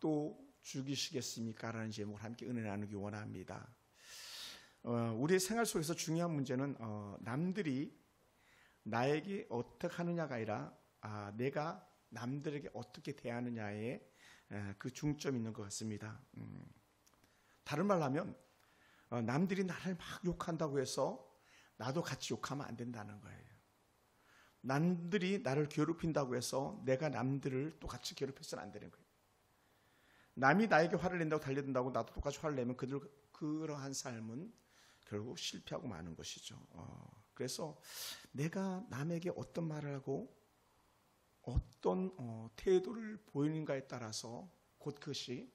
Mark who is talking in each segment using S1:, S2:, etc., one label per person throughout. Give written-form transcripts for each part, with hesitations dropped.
S1: 또 죽이시겠습니까? 라는 제목을 함께 은혜 나누기 원합니다. 우리의 생활 속에서 중요한 문제는 남들이 나에게 어떻게 하느냐가 아니라 내가 남들에게 어떻게 대하느냐에 그 중점이 있는 것 같습니다. 다른 말로 하면 남들이 나를 막 욕한다고 해서 나도 같이 욕하면 안 된다는 거예요. 남들이 나를 괴롭힌다고 해서 내가 남들을 또 같이 괴롭혀서는 안 되는 거예요. 남이 나에게 화를 낸다고 달려든다고 나도 똑같이 화를 내면 그러한 삶은 결국 실패하고 마는 것이죠. 그래서 내가 남에게 어떤 말을 하고 어떤 태도를 보이는가에 따라서 곧 그것이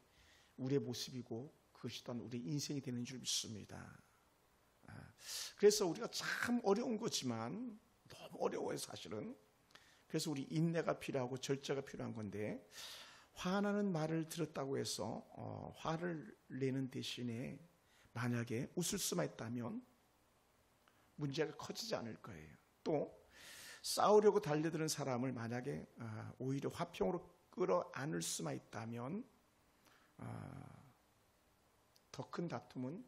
S1: 우리의 모습이고 그것이 또한 우리의 인생이 되는 줄 믿습니다. 그래서 우리가 참 어려운 거지만 너무 어려워요, 사실은. 그래서 우리 인내가 필요하고 절제가 필요한 건데, 화나는 말을 들었다고 해서 화를 내는 대신에 만약에 웃을 수만 있다면 문제가 커지지 않을 거예요. 또 싸우려고 달려드는 사람을 만약에 오히려 화평으로 끌어안을 수만 있다면 더 큰 다툼은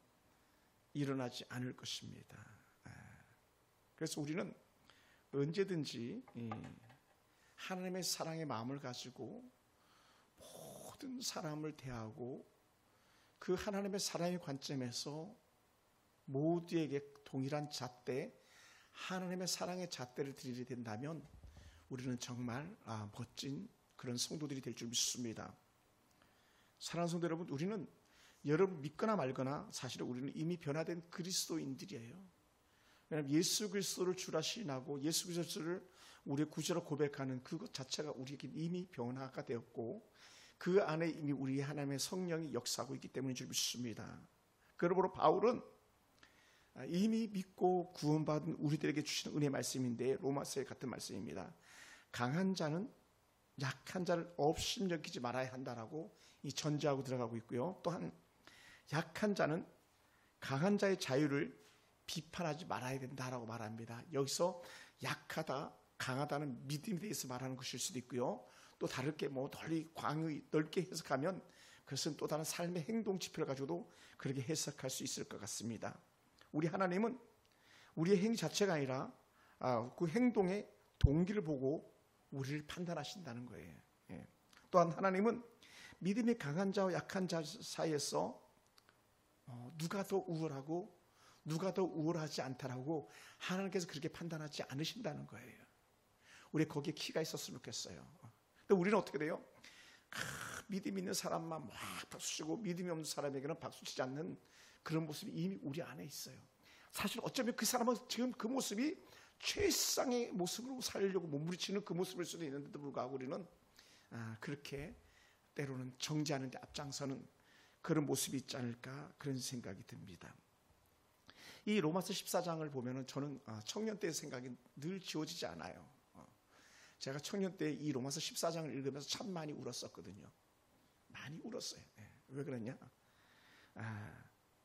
S1: 일어나지 않을 것입니다. 그래서 우리는 언제든지 하나님의 사랑의 마음을 가지고 모든 사람을 대하고 그 하나님의 사랑의 관점에서 모두에게 동일한 잣대, 하나님의 사랑의 잣대를 드리게 된다면 우리는 정말 멋진 그런 성도들이 될 줄 믿습니다. 사랑하는 성도 여러분, 우리는 여러분 믿거나 말거나 사실은 우리는 이미 변화된 그리스도인들이에요. 왜냐하면 예수 그리스도를 주라 시인하고 예수 그리스도를 우리의 구주로 고백하는 그것 자체가 우리에게 이미 변화가 되었고 그 안에 이미 우리 하나님의 성령이 역사하고 있기 때문인 줄 믿습니다. 그러므로 바울은 이미 믿고 구원받은 우리들에게 주시는 은혜의 말씀인데 로마서의 같은 말씀입니다. 강한 자는 약한 자를 업신여기지 말아야 한다라고 이 전제하고 들어가고 있고요. 또한 약한 자는 강한 자의 자유를 비판하지 말아야 된다라고 말합니다. 여기서 약하다, 강하다는 믿음에 대해서 말하는 것일 수도 있고요. 또 다르게 널리 광의 넓게 해석하면 그것은 또 다른 삶의 행동 지표를 가지고도 그렇게 해석할 수 있을 것 같습니다. 우리 하나님은 우리의 행위 자체가 아니라 그 행동의 동기를 보고 우리를 판단하신다는 거예요. 또한 하나님은 믿음이 강한 자와 약한 자 사이에서 누가 더 우월하고 누가 더 우월하지 않다라고 하나님께서 그렇게 판단하지 않으신다는 거예요. 우리 거기에 키가 있었으면 좋겠어요. 근데 우리는 어떻게 돼요? 믿음 있는 사람만 막 박수치고 믿음이 없는 사람에게는 박수치지 않는 그런 모습이 이미 우리 안에 있어요. 사실 어쩌면 그 사람은 지금 그 모습이 최상의 모습으로 살려고 몸부림치는 그 모습일 수도 있는데도 불구하고 우리는 그렇게 때로는 정죄하는 데 앞장서는 그런 모습이 있지 않을까 그런 생각이 듭니다. 이 로마서 14장을 보면 저는 청년 때의 생각이 늘 지워지지 않아요. 제가 청년 때 이 로마서 14장을 읽으면서 참 많이 울었었거든요. 많이 울었어요. 왜 그러냐?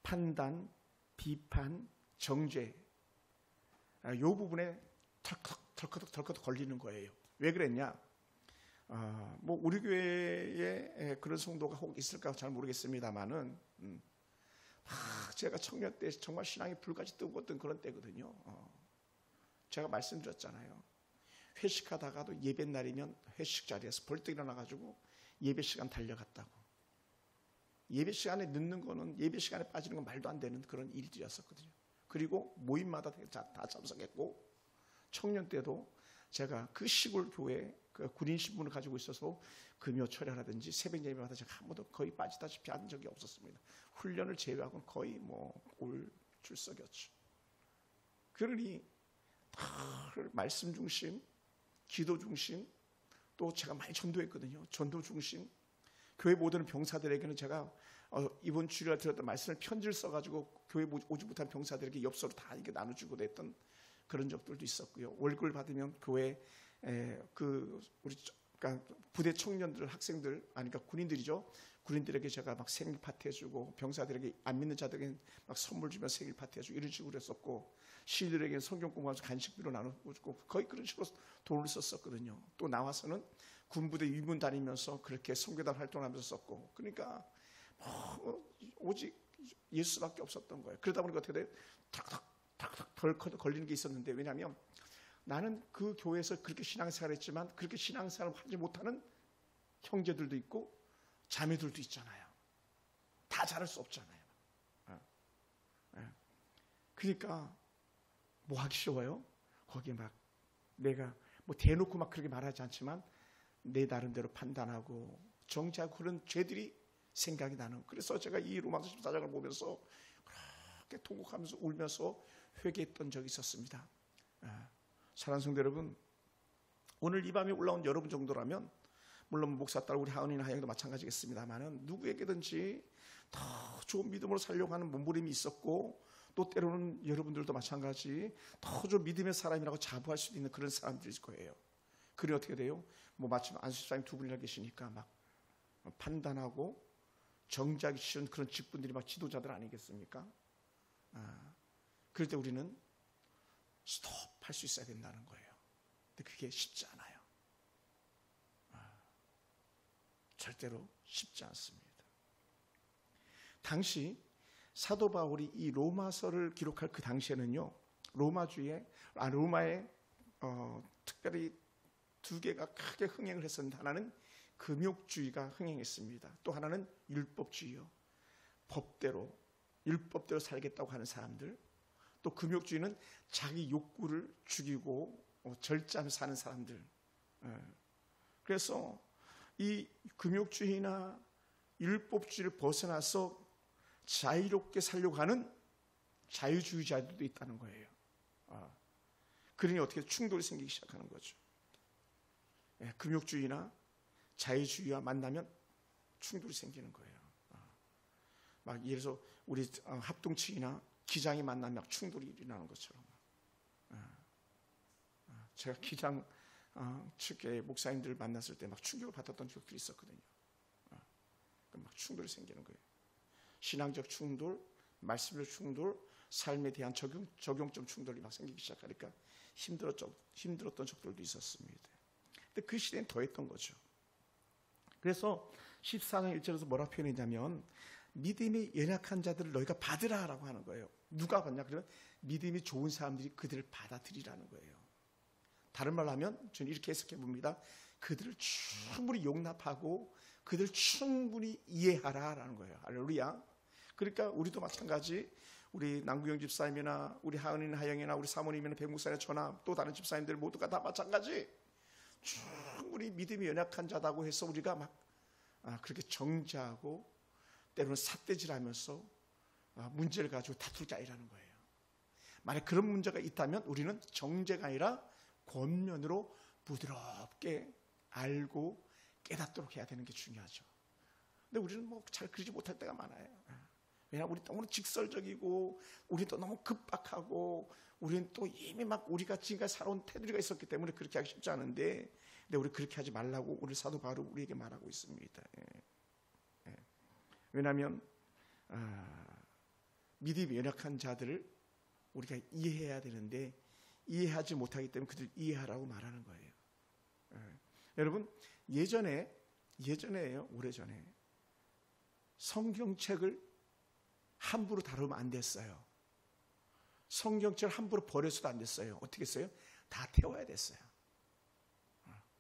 S1: 판단, 비판, 정죄 이 부분에 덜컥 걸리는 거예요. 왜 그랬냐? 우리 교회에 그런 성도가 혹 있을까 잘 모르겠습니다만은 제가 청년 때 정말 신앙이 불같이 뜨거웠던 그런 때거든요. 제가 말씀드렸잖아요. 회식하다가도 예배 날이면 회식 자리에서 벌떡 일어나가지고 예배 시간 달려갔다고. 예배 시간에 늦는 거는 예배 시간에 빠지는 건 말도 안 되는 그런 일들이었었거든요. 그리고 모임마다 다 참석했고 청년 때도 제가 그 시골 교회 그 군인 신분을 가지고 있어서 금요철야라든지 새벽 예배마다 제가 한 번도 거의 빠지다시피 한 적이 없었습니다. 훈련을 제외하고는 거의 올 출석이었죠. 그러니 말씀 중심, 기도 중심, 또 제가 많이 전도했거든요. 전도 중심. 교회 모든 병사들에게는 제가 이번 주일에 들었던 말씀을 편지를 써가지고 교회 오지 못한 병사들에게 엽서로 다 이렇게 나눠주고도 했던 그런 적들도 있었고요. 월급을 받으면 교회 그러니까 부대 청년들, 학생들, 그러니까 군인들이죠. 군인들에게 제가 막 생일 파티 해주고 병사들에게 안 믿는 자들에게 막 선물 주면 생일 파티 해주고 이런 식으로 했었고 시들에게 성경 공부하면서 간식비로 나눠주고 거의 그런 식으로 돈을 썼었거든요. 또 나와서는 군부대 위문 다니면서 그렇게 선교단 활동하면서 썼고, 그러니까 오직 예수밖에 없었던 거예요. 그러다 보니까 어떻게 돼요? 탁탁탁탁 덜 걸리는 게 있었는데, 왜냐하면 나는 그 교회에서 그렇게 신앙생활을 했지만 그렇게 신앙생활을 하지 못하는 형제들도 있고 자매들도 있잖아요. 다 잘할 수 없잖아요. 그러니까 뭐 하기 쉬워요? 거기에 막 내가 뭐 대놓고 막 그렇게 말하지 않지만 내 나름대로 판단하고 정죄하고 그런 죄들이 생각이 나는. 그래서 제가 이 로마서 14장을 보면서 그렇게 통곡하면서 울면서 회개했던 적이 있었습니다. 사랑하는 성도 여러분, 오늘 이 밤에 올라온 여러분 정도라면, 물론 목사 딸 우리 하은이나 하영도 마찬가지겠습니다만은, 누구에게든지 더 좋은 믿음으로 살려고 하는 몸부림이 있었고, 또 때로는 여러분들도 마찬가지 더 좋은 믿음의 사람이라고 자부할 수도 있는 그런 사람들일 거예요. 그래 어떻게 돼요? 뭐 마침 안수집사님 두 분이나 계시니까 막 판단하고 정죄하기 싫은 그런 직분들이 막 지도자들 아니겠습니까? 그럴 때 우리는 스톱할 수 있어야 된다는 거예요. 근데 그게 쉽지 않아요. 절대로 쉽지 않습니다. 당시 사도 바울이 이 로마서를 기록할 그 당시에는요, 로마에 특별히 두 개가 크게 흥행을 했었는데, 하나는 금욕주의가 흥행했습니다. 또 하나는 율법주의요. 율법대로 살겠다고 하는 사람들. 또 금욕주의는 자기 욕구를 죽이고 절제하면서 사는 사람들. 그래서 이 금욕주의나 율법주의를 벗어나서 자유롭게 살려고 하는 자유주의자들도 있다는 거예요. 그러니 어떻게 충돌이 생기기 시작하는 거죠. 금욕주의나 자유주의와 만나면 충돌이 생기는 거예요. 막 예를 들어서 우리 합동측이나 기장이 만나면 막 충돌이 일어나는 것처럼. 제가 기장 측의 목사님들 만났을 때 막 충격을 받았던 적들이 있었거든요. 막 충돌이 생기는 거예요. 신앙적 충돌, 말씀적 충돌, 삶에 대한 적용점 충돌이 막 생기기 시작하니까 힘들었던 적들도 있었습니다. 근데 그 시대엔 더했던 거죠. 그래서 14장 1절에서 뭐라 표현했냐면, 믿음이 연약한 자들을 너희가 받으라라고 하는 거예요. 누가 받냐? 그러면 믿음이 좋은 사람들이 그들을 받아들이라는 거예요. 다른 말로 하면 저는 이렇게 해석해 봅니다. 그들을 충분히 용납하고 그들을 충분히 이해하라라는 거예요. 할렐루야. 그러니까 우리도 마찬가지, 우리 남구영 집사님이나 우리 하은이나 하영이나 우리 사모님이나 백목사님이나 저나 또 다른 집사님들 모두가 다 마찬가지, 충분히 믿음이 연약한 자다고 해서 우리가 막 그렇게 정죄하고 때로는 삿대질하면서 문제를 가지고 다툴 게 아니라는 거예요. 만약 그런 문제가 있다면 우리는 정죄가 아니라 권면으로 부드럽게 알고 깨닫도록 해야 되는 게 중요하죠. 근데 우리는 뭐 잘 그러지 못할 때가 많아요. 왜냐하면 우리 너무 직설적이고, 우리는 또 너무 급박하고, 우리는 또 이미 막 우리가 지금까지 살아온 테두리가 있었기 때문에 그렇게 하기 쉽지 않은데, 근데 우리 그렇게 하지 말라고 우리 사도 바울은 우리에게 말하고 있습니다. 왜냐하면 믿음이 연약한 자들을 우리가 이해해야 되는데 이해하지 못하기 때문에 그들 이해하라고 말하는 거예요. 여러분, 예전에요, 오래전에 성경책을 함부로 다루면 안 됐어요. 성경책을 함부로 버려서도 안 됐어요. 어떻게 했어요? 다 태워야 됐어요.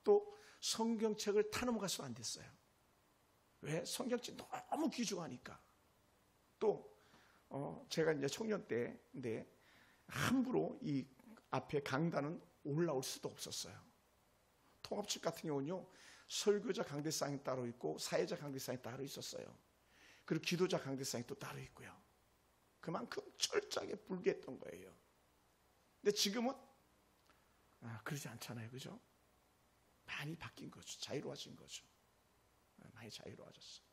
S1: 또 성경책을 타넘어가서도 안 됐어요. 왜? 성경책 너무 귀중하니까. 또 제가 이제 청년 때인데 함부로 이 앞에 강단은 올라올 수도 없었어요. 통합측 같은 경우는요, 설교자 강대상이 따로 있고 사회자 강대상이 따로 있었어요. 그리고 기도자 강대상이 또 따로 있고요. 그만큼 철저하게 불교했던 거예요. 근데 지금은 그러지 않잖아요, 그죠? 많이 바뀐 거죠. 자유로워진 거죠. 많이 자유로워졌어요.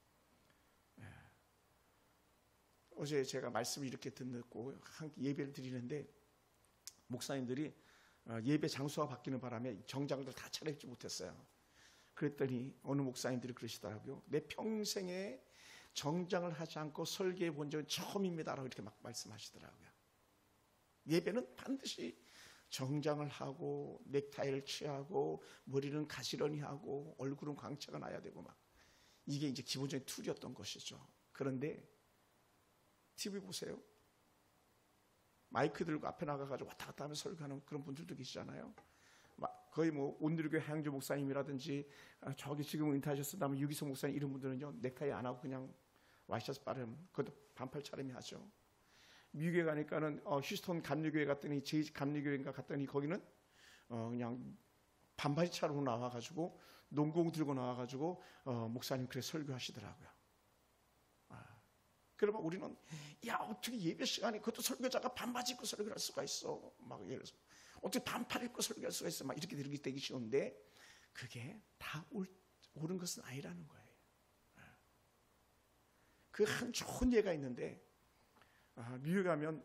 S1: 어제 제가 말씀을 이렇게 듣고 예배를 드리는데, 목사님들이 예배 장소가 바뀌는 바람에 정장들 다 차려입지 못했어요. 그랬더니 어느 목사님들이 그러시더라고요. 내 평생에 정장을 하지 않고 설교해 본 적은 처음입니다라고 이렇게 막 말씀하시더라고요. 예배는 반드시 정장을 하고 넥타이를 취하고 머리는 가지런히 하고 얼굴은 광채가 나야 되고 막 이게 이제 기본적인 툴이었던 것이죠. 그런데 TV 보세요. 마이크 들고 앞에 나가가지고 왔다 갔다 하면서 설교하는 그런 분들도 계시잖아요. 거의 뭐 온누리교회 하영주 목사님이라든지 저기 지금 은퇴하셨다면 유기성 목사님 이런 분들은요 넥타이 안 하고 그냥 와이셔츠 빠름 그것도 반팔 차림이 하죠. 미국에 가니까는 휴스턴 감리교회 갔더니 제 감리교회인가 갔더니 거기는 그냥 반바지 차림으로 나와가지고 농공 들고 나와가지고 목사님 그래 설교하시더라고요. 그러면 우리는 야 어떻게 예배 시간에 그것도 설교자가 반바지 입고 설교할 수가 있어? 막 예를 들어서 어떻게 반팔 입고 설교할 수가 있어? 막 이렇게 되기 쉬운데 그게 다 옳은 것은 아니라는 거예요. 그 한 좋은 예가 있는데 미국에 가면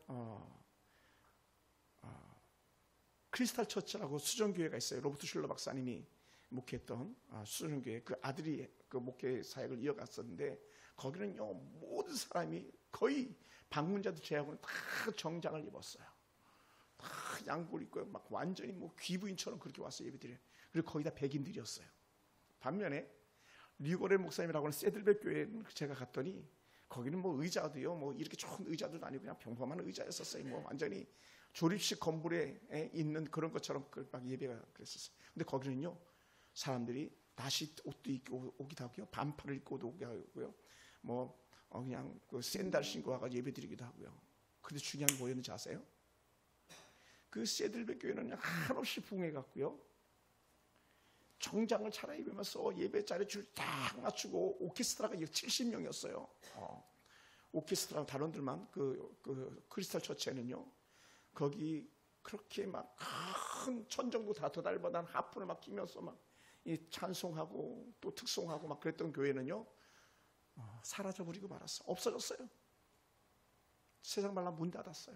S1: 크리스탈 처치라고 수정교회가 있어요. 로버트 슐러 박사님이 목회했던 수정교회 그 아들이 그 목회 사역을 이어갔었는데 거기는요 모든 사람이 거의 방문자들 제외하고는 다 정장을 입었어요. 다 양복을 입고 막 완전히 뭐 귀부인처럼 그렇게 와서 예배드려요. 그리고 거의 다 백인들이었어요. 반면에 리고렐 목사님이라고 하는 세들백 교회에 제가 갔더니 거기는 뭐 의자도요 뭐 이렇게 좋은 의자도 아니고 그냥 평범한 의자였었어요. 뭐 완전히 조립식 건물에 있는 그런 것처럼 막 예배가 그랬었어요. 근데 거기는요 사람들이 다시 옷도 입고 오기도 하고요 반팔을 입고도 오게 하고요 뭐 그냥 그 샌들 신고 와가지고 예배드리기도 하고요. 근데 중요한 게 뭐였는지 아세요? 그 세들백 교회는 한없이 붕해갔고요 정장을 차려입으면서 예배 자리 줄 딱 맞추고 오케스트라가 70명이었어요. 오케스트라 단원들만 그 크리스탈 처치에는요 거기 그렇게 막 큰 천정도 다 더달보단 하프를 막 끼면서 막 이 찬송하고 또 특송하고 막 그랬던 교회는요 사라져버리고 말았어요. 없어졌어요. 세상 말라 문 닫았어요.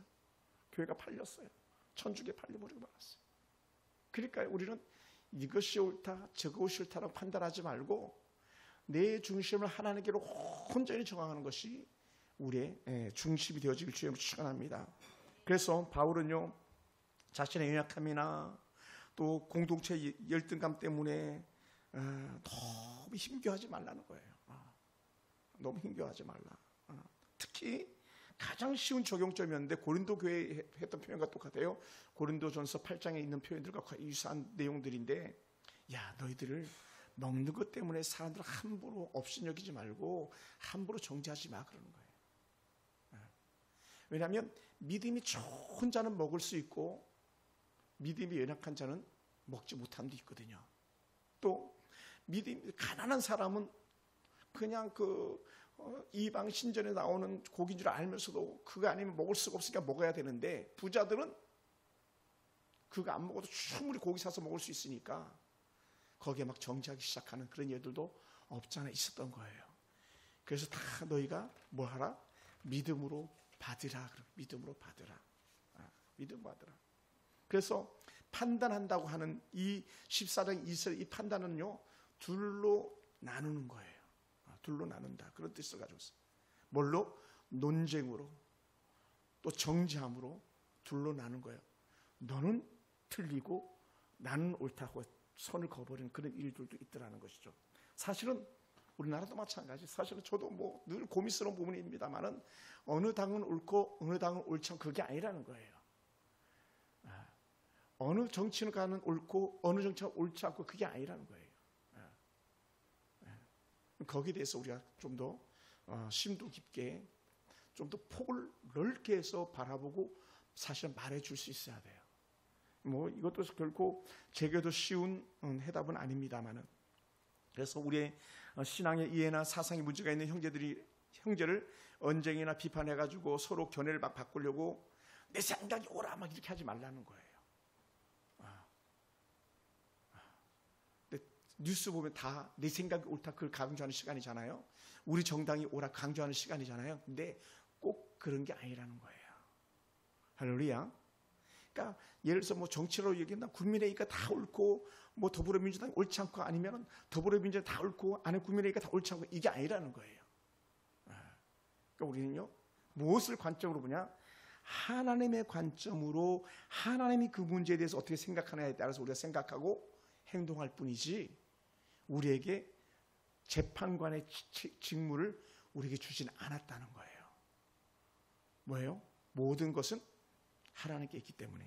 S1: 교회가 팔렸어요. 천주교에 팔려버리고 말았어요. 그러니까 우리는 이것이 옳다 저것이 옳다라고 판단하지 말고 내 중심을 하나님께로 온전히 정하는 것이 우리의 중심이 되어지길 주님으로 축원합니다. 그래서 바울은요 자신의 연약함이나 또 공동체 열등감 때문에 너무 힘겨워하지 말라는 거예요. 너무 힘겨워하지 말라. 특히 가장 쉬운 적용점이었는데 고린도 교회에 했던 표현과 똑같아요. 고린도전서 8장에 있는 표현들과 거의 유사한 내용들인데 야 너희들을 먹는 것 때문에 사람들을 함부로 업신여기지 말고 함부로 정죄하지 마 그러는 거예요. 왜냐하면 믿음이 좋은 자는 먹을 수 있고 믿음이 연약한 자는 먹지 못함도 있거든요. 또 믿음이 가난한 사람은 그냥 이방 신전에 나오는 고기인 줄 알면서도 그거 아니면 먹을 수가 없으니까 먹어야 되는데 부자들은 그거 안 먹어도 충분히 고기 사서 먹을 수 있으니까 거기에 막 정지하기 시작하는 그런 예들도 없잖아 있었던 거예요. 그래서 다 너희가 뭘 하라? 믿음으로 받으라. 믿음으로 받으라. 믿음 받으라. 그래서 판단한다고 하는 이 14장 2절 이 판단은요 둘로 나누는 거예요. 둘로 나눈다 그런 뜻을 가지고 있어요. 뭘로? 논쟁으로 또 정죄함으로 둘로 나눈 거예요. 너는 틀리고 나는 옳다고 선을 그어버리는 그런 일들도 있더라는 것이죠. 사실은 우리나라도 마찬가지. 사실은 저도 뭐 늘 고민스러운 부분입니다만은 어느 당은 옳고 어느 당은 옳지 않고 그게 아니라는 거예요. 어느 정치가는 옳고 어느 정치가 옳지 않고 그게 아니라는 거예요. 거기에 대해서 우리가 좀 더 심도 깊게 좀 더 폭을 넓게 해서 바라보고 사실은 말해줄 수 있어야 돼요. 뭐 이것도 결코 제게도 쉬운 해답은 아닙니다만은 그래서 우리의 신앙의 이해나 사상의 문제가 있는 형제를 언쟁이나 비판해가지고 서로 견해를 막 바꾸려고 내 생각이 옳아 막 이렇게 하지 말라는 거예요. 뉴스 보면 다 내 생각이 옳다 그걸 강조하는 시간이잖아요. 우리 정당이 옳아 강조하는 시간이잖아요. 근데 꼭 그런 게 아니라는 거예요. 할렐루야. 그러니까 예를 들어서 뭐 정치로 얘기한다 국민의힘가 다 옳고 뭐 더불어민주당이 옳지 않고 아니면 더불어민주당이 다 옳고 아니면 국민의힘가 다 옳지 않고 이게 아니라는 거예요. 그러니까 우리는요 무엇을 관점으로 보냐? 하나님의 관점으로 하나님이 그 문제에 대해서 어떻게 생각하느냐에 따라서 우리가 생각하고 행동할 뿐이지 우리에게 재판관의 직무를 우리에게 주진 않았다는 거예요. 뭐예요? 모든 것은 하나님께 있기 때문에.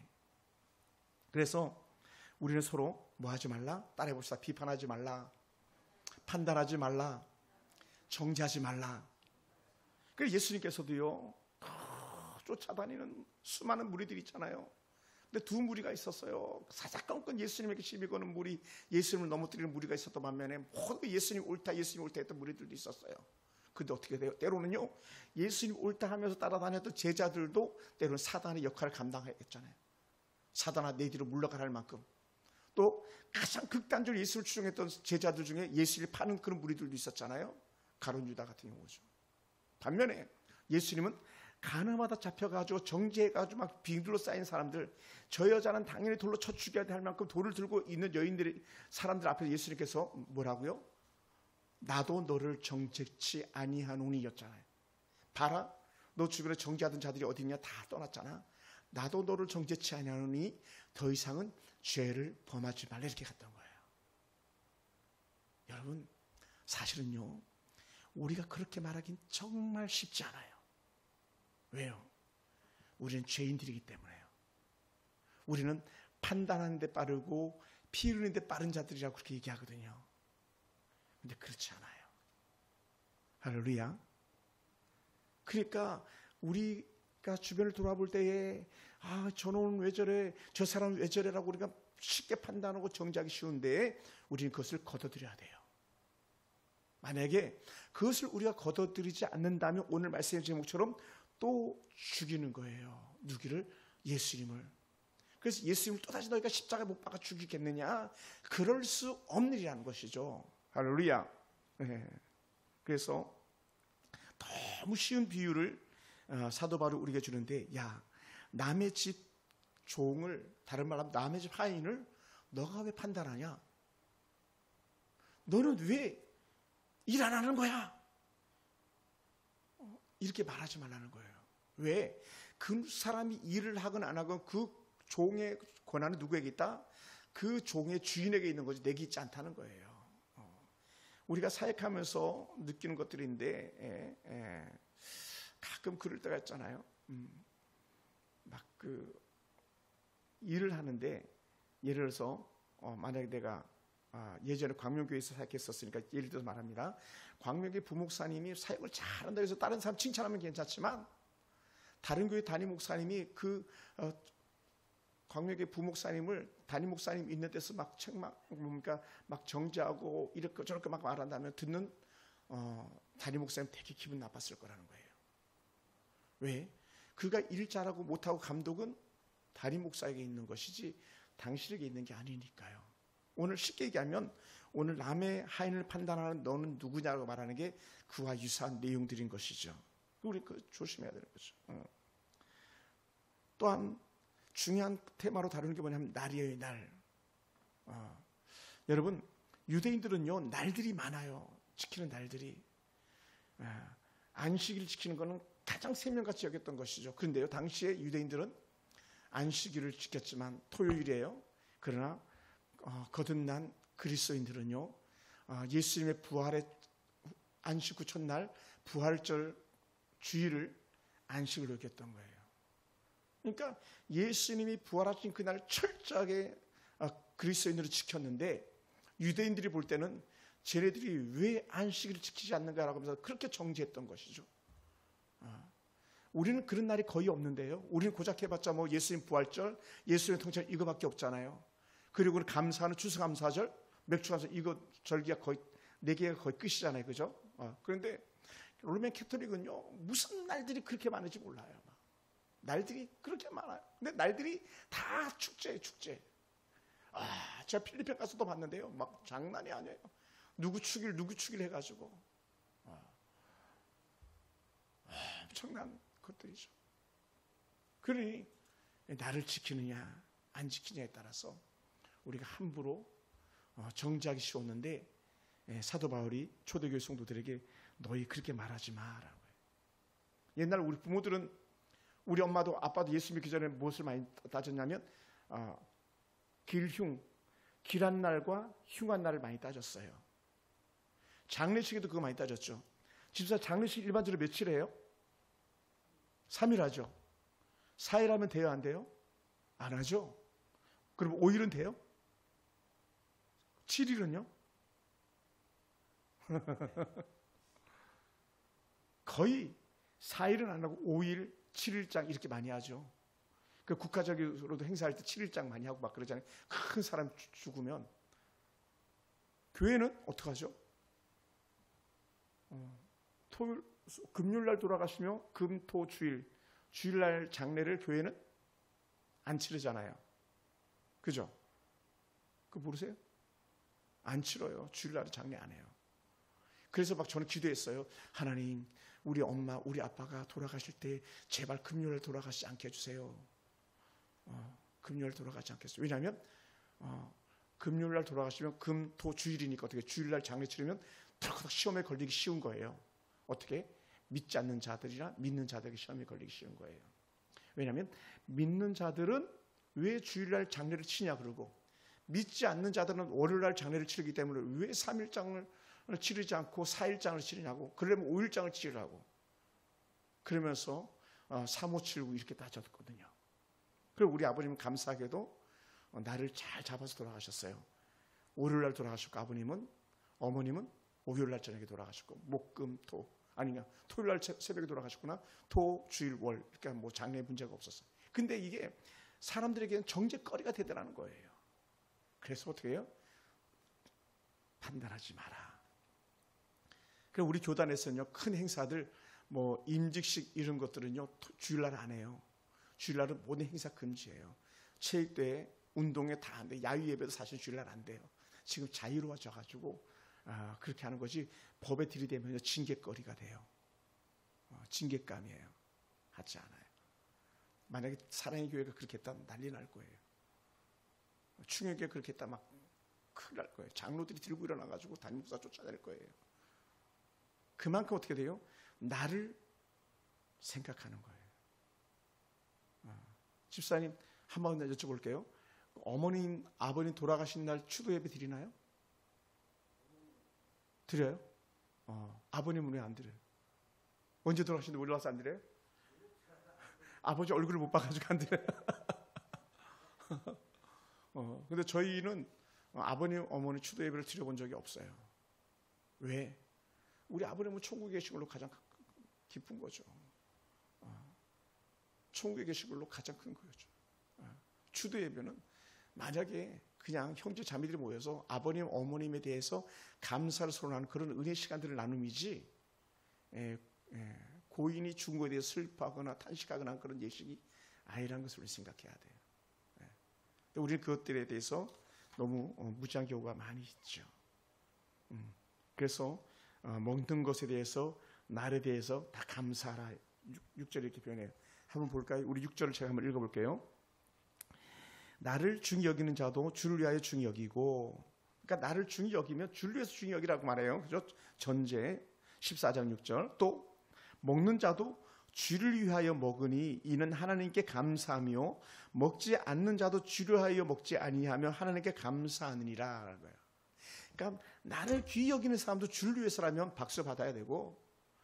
S1: 그래서 우리는 서로 뭐 하지 말라? 따라해봅시다. 비판하지 말라. 판단하지 말라. 정죄하지 말라. 그래서 예수님께서도요, 쫓아다니는 수많은 무리들이 있잖아요. 근데 두 무리가 있었어요. 사사건건 예수님에게 시비 거는 무리, 예수님을 넘어뜨리는 무리가 있었던 반면에 모두 예수님 옳다 했던 무리들도 있었어요. 근데 어떻게 돼요? 때로는요, 예수님 옳다 하면서 따라다녔던 제자들도 때로는 사단의 역할을 감당했잖아요. 사단아 내 뒤로 물러가라 할 만큼. 또 가장 극단적으로 예수를 추종했던 제자들 중에 예수를 파는 그런 무리들도 있었잖아요. 가룟 유다 같은 경우죠. 반면에 예수님은 가늠하다 잡혀가지고 정죄해가지고 막 빙들로 쌓인 사람들, 저 여자는 당연히 돌로 쳐 죽여야 할 만큼 돌을 들고 있는 여인들이 사람들 앞에서 예수님께서 뭐라고요? 나도 너를 정죄치 아니하노니 였잖아요. 봐라, 너 주변에 정죄하던 자들이 어디 있냐? 다 떠났잖아. 나도 너를 정죄치 아니하노니 더 이상은 죄를 범하지 말라 이렇게 갔던 거예요. 여러분, 사실은요, 우리가 그렇게 말하긴 정말 쉽지 않아요. 왜요? 우리는 죄인들이기 때문에요. 우리는 판단하는 데 빠르고 피 흘리는 데 빠른 자들이라고 그렇게 얘기하거든요. 근데 그렇지 않아요. 할렐루야. 그러니까 우리가 주변을 돌아볼 때에 저놈은 왜 저래, 저 사람은 왜 저래라고 우리가 쉽게 판단하고 정죄하기 쉬운데 우리는 그것을 걷어들여야 돼요. 만약에 그것을 우리가 걷어들이지 않는다면 오늘 말씀의 제목처럼 또 죽이는 거예요. 누구를? 예수님을. 그래서 예수님을 또다시 너희가 십자가에 못 박아 죽이겠느냐? 그럴 수 없는 일이라는 것이죠. 할렐루야. 네. 그래서 너무 쉬운 비유를 사도 바울이 우리에게 주는데, 야, 남의 집 종을, 다른 말로 하면 남의 집 하인을 너가 왜 판단하냐? 너는 왜 일 안 하는 거야? 이렇게 말하지 말라는 거예요. 왜? 그 사람이 일을 하건 안 하건 그 종의 권한은 누구에게 있다? 그 종의 주인에게 있는 거지 내게 있지 않다는 거예요. 우리가 사역하면서 느끼는 것들인데 가끔 그럴 때가 있잖아요. 막 그 일을 하는데 예를 들어서 만약에 내가 예전에 광명교회에서 사역했었으니까 예를 들어서 말합니다. 광명교회 부목사님이 사역을 잘한다 해서 다른 사람 칭찬하면 괜찮지만 다른 교회 담임 목사님이 그 광명교회 부목사님을 담임 목사님 있는 데서 막 정죄하고 이렇게 저렇게 막 말한다면 듣는 담임 목사님 되게 기분 나빴을 거라는 거예요. 왜? 그가 일 잘하고 못하고 감독은 담임 목사에게 있는 것이지 당신에게 있는 게 아니니까요. 오늘 쉽게 얘기하면 오늘 남의 하인을 판단하는 너는 누구냐고 말하는 게 그와 유사한 내용들인 것이죠. 우리 조심해야 되는 거죠. 또한 중요한 테마로 다루는 게 뭐냐면 날이에요, 날. 여러분, 유대인들은요 날들이 많아요. 지키는 날들이. 안식일 지키는 것은 가장 생명같이 여겼던 것이죠. 그런데요, 당시에 유대인들은 안식일을 지켰지만 토요일이에요. 그러나 거듭난 그리스도인들은요, 예수님의 부활의 안식 후 첫날 부활절 주일을 안식으로 여겼던 거예요. 그러니까 예수님이 부활하신 그날 철저하게 그리스도인들을 지켰는데 유대인들이 볼 때는 쟤네들이 왜 안식일을 지키지 않는가라고 하면서 그렇게 정죄했던 것이죠. 우리는 그런 날이 거의 없는데요. 우리는 고작 해봤자 뭐 예수님 부활절, 예수님 통찰 이거밖에 없잖아요. 그리고 감사하는 추수감사절, 맥주감사 이거 절기가 거의 4개가 거의 끝이잖아요, 그죠? 그런데 로맨 캐톨릭은요 무슨 날들이 그렇게 많은지 몰라요. 날들이 그렇게 많아요. 근데 날들이 다 축제예요, 축제. 제가 필리핀 가서도 봤는데요, 막 장난이 아니에요. 누구 축일 해가지고 엄청난 것들이죠. 그러니 나를 지키느냐 안 지키느냐에 따라서 우리가 함부로 정죄하기 쉬웠는데 사도 바울이 초대교회 성도들에게 너희 그렇게 말하지 마라고 해요. 옛날 우리 부모들은 우리 엄마도 아빠도 예수 믿기 전에 무엇을 많이 따졌냐면 길한 날과 흉한 날을 많이 따졌어요. 장례식에도 그거 많이 따졌죠. 집사 장례식 일반적으로 며칠 해요? 3일 하죠. 4일 하면 돼요, 안 돼요? 안 하죠. 그럼 5일은 돼요? 7일은요? 거의 4일은 안 하고 5일, 7일장 이렇게 많이 하죠. 그 국가적으로도 행사할 때 7일장 많이 하고 막 그러잖아요. 큰 사람 죽으면. 교회는 어떡하죠? 금요일 날 돌아가시며 금, 토, 주일날 장례를 교회는 안 치르잖아요. 그죠? 그거 모르세요? 안 치러요. 주일날은 장례 안 해요. 그래서 막 저는 기도했어요. 하나님, 우리 엄마, 우리 아빠가 돌아가실 때 제발 금요일에 돌아가시지 않게 해주세요. 금요일 돌아가지 않겠어요. 왜냐하면 금요일 날 돌아가시면 금, 토, 주일이니까 어떻게 주일날 장례 치르면 탁 시험에 걸리기 쉬운 거예요. 어떻게? 믿지 않는 자들이나 믿는 자들에게 시험에 걸리기 쉬운 거예요. 왜냐하면 믿는 자들은 왜 주일날 장례를 치냐 그러고 믿지 않는 자들은 월요일날 장례를 치르기 때문에 왜 3일장을 치르지 않고 4일장을 치르냐고. 그러려면 5일장을 치르라고. 그러면서 3579 이렇게 따졌거든요. 그리고 우리 아버님은 감사하게도 나를 잘 잡아서 돌아가셨어요. 월요일날 돌아가셨고 어머님은 목요일날 저녁에 돌아가셨고 목금 토 아니냐 토요일날 새벽에 돌아가셨구나. 토 주일 월 그러니까 뭐 장례 문제가 없었어요. 근데 이게 사람들에게는 정죄거리가 되더라는 거예요. 그래서 어떻게 해요? 판단하지 마라. 그럼 우리 교단에서는요 큰 행사들 뭐 임직식 이런 것들은요 주일날 안 해요. 주일날은 모든 행사 금지예요. 체육대회, 운동회 다 안 돼. 야유 예배도 사실 주일날 안 돼요. 지금 자유로워져가지고 그렇게 하는 거지 법에 들이대면 징계거리가 돼요. 징계감이에요. 하지 않아요. 만약에 사랑의 교회가 그렇게 했다면 난리 날 거예요. 충격에 그렇게 했다 막 큰일 날 거예요. 장로들이 들고 일어나가지고 담임목사 쫓아낼 거예요. 그만큼 어떻게 돼요? 나를 생각하는 거예요. 집사님 한번 여쭤볼게요. 어머님, 아버님 돌아가신 날 추도 예배 드리나요? 드려요? 아버님은 왜 안 드려요? 언제 돌아가셨는데 우리 와서 안 드려요? 아버지 얼굴을 못 봐가지고 안 드려요. 근데 저희는 아버님, 어머니 추도 예배를 드려본 적이 없어요. 왜? 우리 아버님은 천국에 계신 걸로 가장 깊은 거죠. 천국에 계신 걸로 가장 큰 거죠. 추도 예배는 만약에 그냥 형제 자매들이 모여서 아버님, 어머님에 대해서 감사를 선언하는 그런 은혜 시간들을 나눔이지 고인이 죽은 것에 대해서 슬퍼하거나 탄식하거나 그런 예식이 아니라는 것을 우리 생각해야 돼요. 우리는 그것들에 대해서 너무 무지한 경우가 많이 있죠. 그래서 먹는 것에 대해서 날에 대해서 다 감사하라. 6절 이렇게 표현해요. 한번 볼까요? 우리 6절을 제가 한번 읽어볼게요. 나를 중히 여기는 자도 주를 위하여 중히 여기고, 그러니까 나를 중히 여기면 주를 위해서 중히 여기라고 말해요. 그죠? 전제 14장 6절. 또 먹는 자도 주를 위하여 먹으니 이는 하나님께 감사하며 먹지 않는 자도 주를 위하여 먹지 아니하며 하나님께 감사하느니라. 그러니까 나를 귀히 여기는 사람도 주를 위해서라면 박수 받아야 되고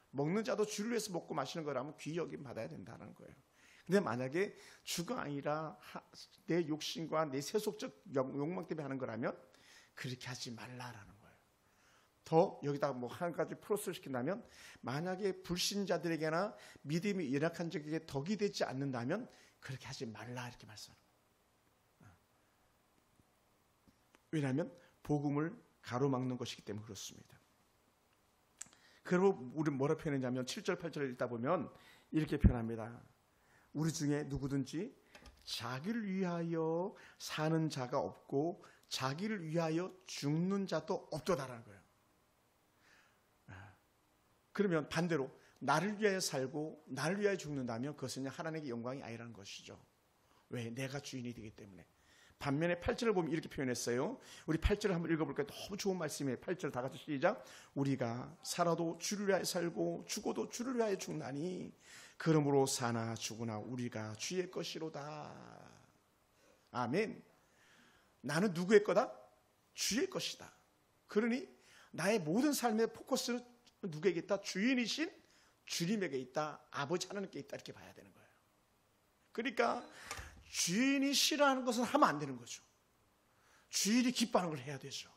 S1: 먹는 자도 주를 위해서 먹고 마시는 거라면 귀히 여김 받아야 된다는 거예요. 근데 만약에 주가 아니라 내 욕심과 내 세속적 욕망 때문에 하는 거라면 그렇게 하지 말라라는 거예요. 더 여기다가 뭐 한 가지 플러스를 시킨다면 만약에 불신자들에게나 믿음이 연약한 자에게 덕이 되지 않는다면 그렇게 하지 말라 이렇게 말씀하는 거예요. 왜냐하면 복음을 가로막는 것이기 때문에 그렇습니다. 그리고 우리는 뭐라 표현했냐면 7절 8절을 읽다 보면 이렇게 표현합니다. 우리 중에 누구든지 자기를 위하여 사는 자가 없고 자기를 위하여 죽는 자도 없도다라는 거예요. 그러면 반대로 나를 위하여 살고 나를 위하여 죽는다면 그것은 하나님의 영광이 아니라는 것이죠. 왜? 내가 주인이 되기 때문에. 반면에 8절을 보면 이렇게 표현했어요. 우리 8절을 한번 읽어볼까요? 너무 좋은 말씀이에요. 8절 다 같이 시작. 우리가 살아도 주를 위하여 살고 죽어도 주를 위하여 죽나니 그러므로 사나 죽으나 우리가 주의 것이로다. 아멘. 나는 누구의 거다? 주의 것이다. 그러니 나의 모든 삶의 포커스는 누구에게 있다? 주인이신 주님에게 있다. 아버지 하나님께 있다. 이렇게 봐야 되는 거예요. 그러니까 주인이 싫어하는 것은 하면 안 되는 거죠. 주인이 기뻐하는 걸 해야 되죠.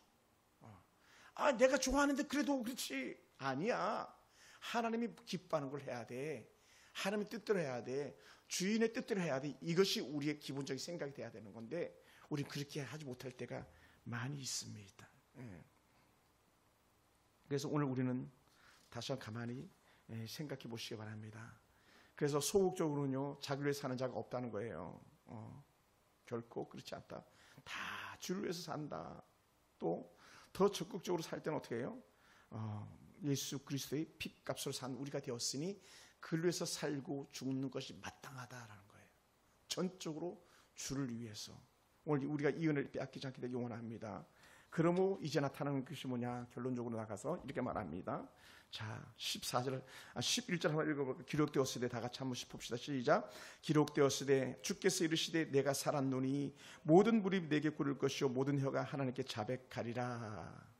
S1: 내가 좋아하는데 그래도 그렇지. 아니야. 하나님이 기뻐하는 걸 해야 돼. 하나님의 뜻대로 해야 돼. 주인의 뜻대로 해야 돼. 이것이 우리의 기본적인 생각이 돼야 되는 건데 우리는 그렇게 하지 못할 때가 많이 있습니다. 그래서 오늘 우리는 다시 한번 가만히 생각해 보시기 바랍니다. 그래서 소극적으로는요, 자기를 위해 사는 자가 없다는 거예요. 결코 그렇지 않다. 다 주를 위해서 산다. 또 더 적극적으로 살 때는 어떻게 해요? 예수 그리스도의 핏값으로 산 우리가 되었으니 그를 위해서 살고 죽는 것이 마땅하다라는 거예요. 전적으로 주를 위해서. 오늘 우리가 이 은혜를 빼앗기지 않게 되길 원합니다. 그러므로 이제 나타나는 것이 뭐냐? 결론적으로 나가서 이렇게 말합니다. 자, 11절 한번 읽어볼까요? 기록되었으되 다 같이 한번 봅시다. 시작. 기록되었으되 주께서 이르시되 내가 살았노니 모든 무릎이 내게 꿇을 것이요 모든 혀가 하나님께 자백하리라.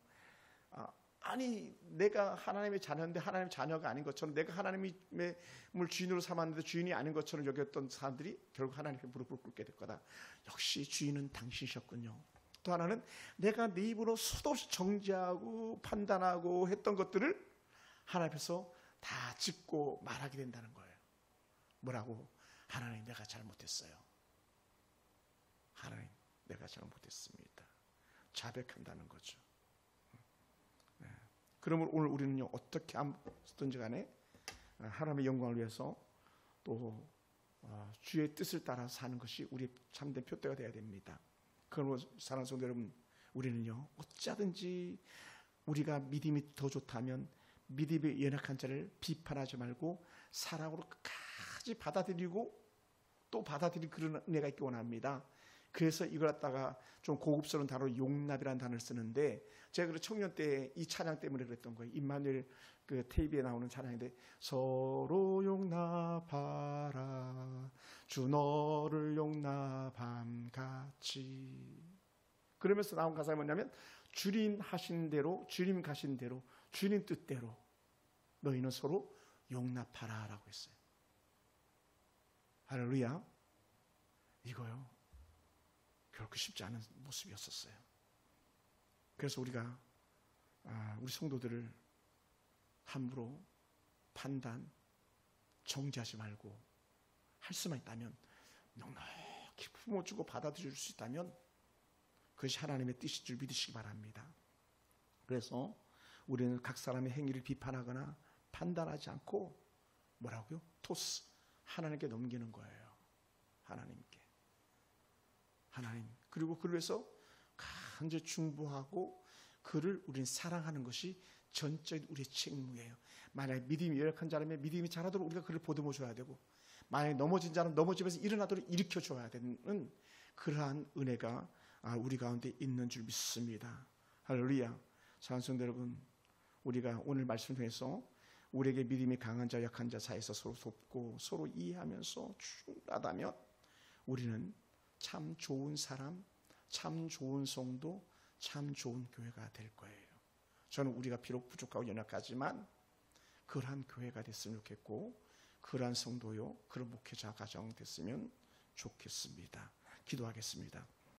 S1: 아니 내가 하나님의 자녀인데 하나님의 자녀가 아닌 것처럼, 내가 하나님을 주인으로 삼았는데 주인이 아닌 것처럼 여겼던 사람들이 결국 하나님께 무릎을 꿇게 될 거다. 역시 주인은 당신이셨군요. 또 하나는 내가 네 입으로 수도 없이 정죄하고 판단하고 했던 것들을 하나님 앞에서 다 짚고 말하게 된다는 거예요. 뭐라고? 하나님 내가 잘못했어요. 하나님 내가 잘못했습니다. 자백한다는 거죠. 그러면 오늘 우리는요, 어떻게 하든지 간에 하나님의 영광을 위해서 또 주의 뜻을 따라 사는 것이 우리의 참된 표대가 되어야 됩니다. 그러므로 사랑하는 성도 여러분, 우리는요, 어찌하든지 우리가 믿음이 더 좋다면 믿음이 연약한 자를 비판하지 말고 사랑으로 끝까지 받아들이고 또 받아들이는 그런 은혜가 있기 원합니다. 그래서 이걸 갖다가 좀 고급스러운 단어로 용납이라는 단어를 쓰는데, 제가 그 청년 때 이 찬양 때문에 그랬던 거예요. 임마누엘 그 테이프에 나오는 찬양인데, 서로 용납하라 주 너를 용납함같이. 그러면서 나온 가사가 뭐냐면, 주님 하신 대로, 주님 가신 대로, 주님 뜻대로 너희는 서로 용납하라 라고 했어요. 할렐루야. 이거요, 결코 쉽지 않은 모습이었었어요. 그래서 우리가 우리 성도들을 함부로 판단, 정죄하지 말고 할 수만 있다면, 넉넉히 품어주고 받아들일 수 있다면 그것이 하나님의 뜻인 줄 믿으시기 바랍니다. 그래서 우리는 각 사람의 행위를 비판하거나 판단하지 않고 뭐라고요? 토스, 하나님께 넘기는 거예요. 하나님께. 하나님, 그리고 그를 위해서 강제 중보하고 그를 우리는 사랑하는 것이 전적인 우리의 책무예요. 만약에 믿음이 열악한 자라면 믿음이 자라도록 우리가 그를 보듬어 줘야 되고, 만약에 넘어진 자는 넘어지면서 일어나도록 일으켜 줘야 되는 그러한 은혜가 우리 가운데 있는 줄 믿습니다. 할렐루야. 사랑하는 성도 여러분, 우리가 오늘 말씀을 통해서 우리에게 믿음이 강한 자 약한 자 사이에서 서로 돕고 서로 이해하면서 충분하다면 우리는 참 좋은 사람, 참 좋은 성도, 참 좋은 교회가 될 거예요. 저는 우리가 비록 부족하고 연약하지만 그러한 교회가 됐으면 좋겠고, 그러한 성도요, 그런 목회자 가정 됐으면 좋겠습니다. 기도하겠습니다.